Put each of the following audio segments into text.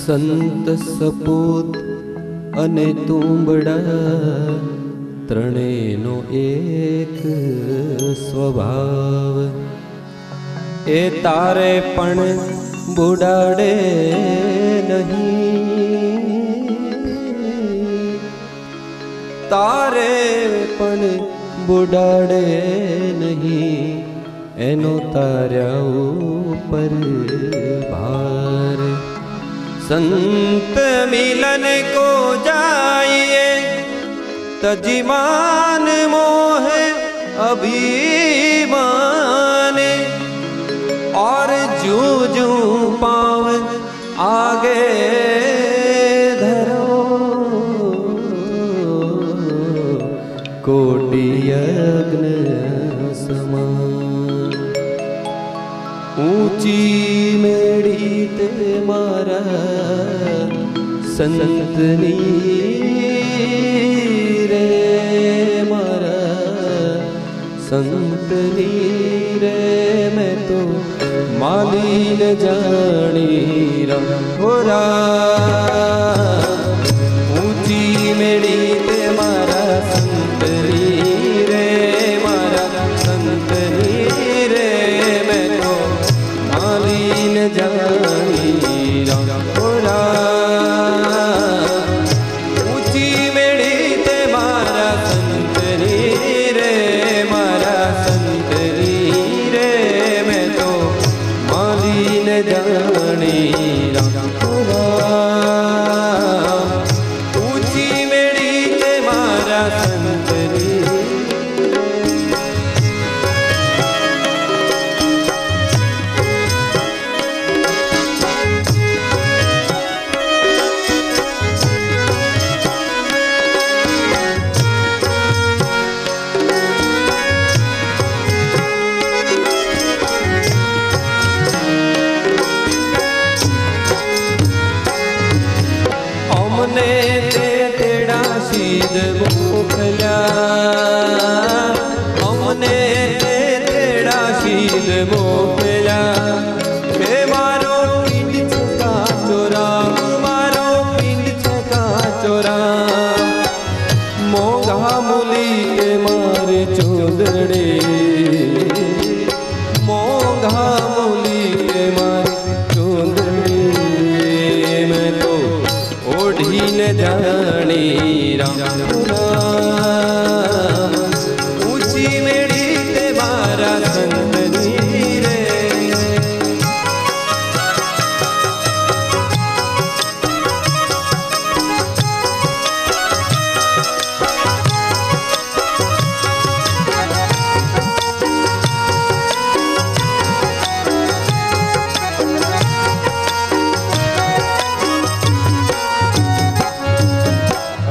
સંત સપૂત અને તુંબડા ત્રણેયનો એક સ્વભાવ. એ તારે પણ બુડાડે નહીં, તારે પણ બુડાડે નહીં, એનો તાર્યા ઉપર ભાર. संत मिलन को जाइए तजिमान मोह अभिमान, और जू जू पाव आगे धरो कोटि यज्ञ समान. ऊंची मेड़ी ते मारा संतनी रे, मारा संतनी रे. मैं तो माली न जानी रहा, ऊंची मेड़ी ते मारा संतनी रे, मारा संतनी रे. मैं तो माली न जानी ऊंची मेड़ी ते मारा संतनी रे, मारा संतनी रे. मैं तो माली न जानी ऊंची मेड़ी ते मारा संतनी. हमने तेरा शीद मोकल्या, हमने तेरा शीद मोकल्या. हे मारो पिंड छका चोरा, मारो पिंड छका चोरा. मोगा मुली के मारे चोदड़े, मोगा मुली के मारे चोदड़े. मैं तो ओढ़ी न जानी राम, ऊंची मेड़ी ते मारा संतनी रे.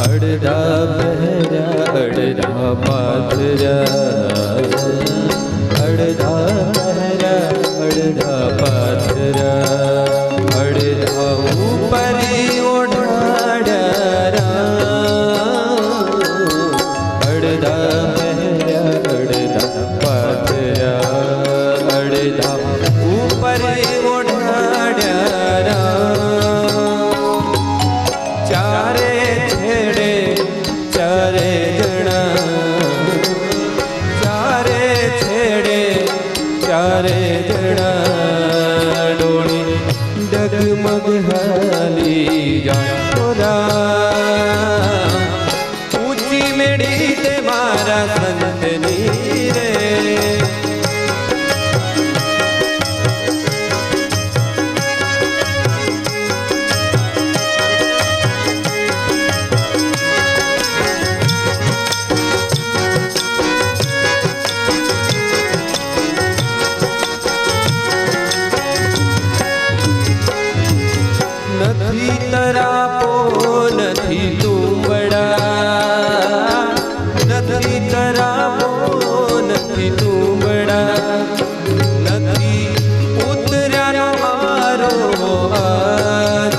अड़धा बहरा अड़धा पाथरा, अड़धा बहरा अड़धा पाथरा. अड़धा ऊपर ओढ़ाड़ा, अड़धा बहरा अड़धा पाथरा. अड़धा ऊपर ओढ़ाड़ा, चारे छेड़े चारे जणा, चारे छेड़े चारे जणा. डोली डगमग हाली जारा, ऊंची मेड़ी ते मारा संतनी रे. નથી તરાપો નથી તુંબડા, નથી તરાપો નથી તુંબડા. નથી ઉતર્યાનો મારો આજ,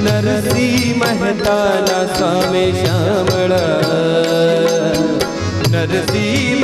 નરસિંહ મહેતાના સામે શામળા. નરસિંહ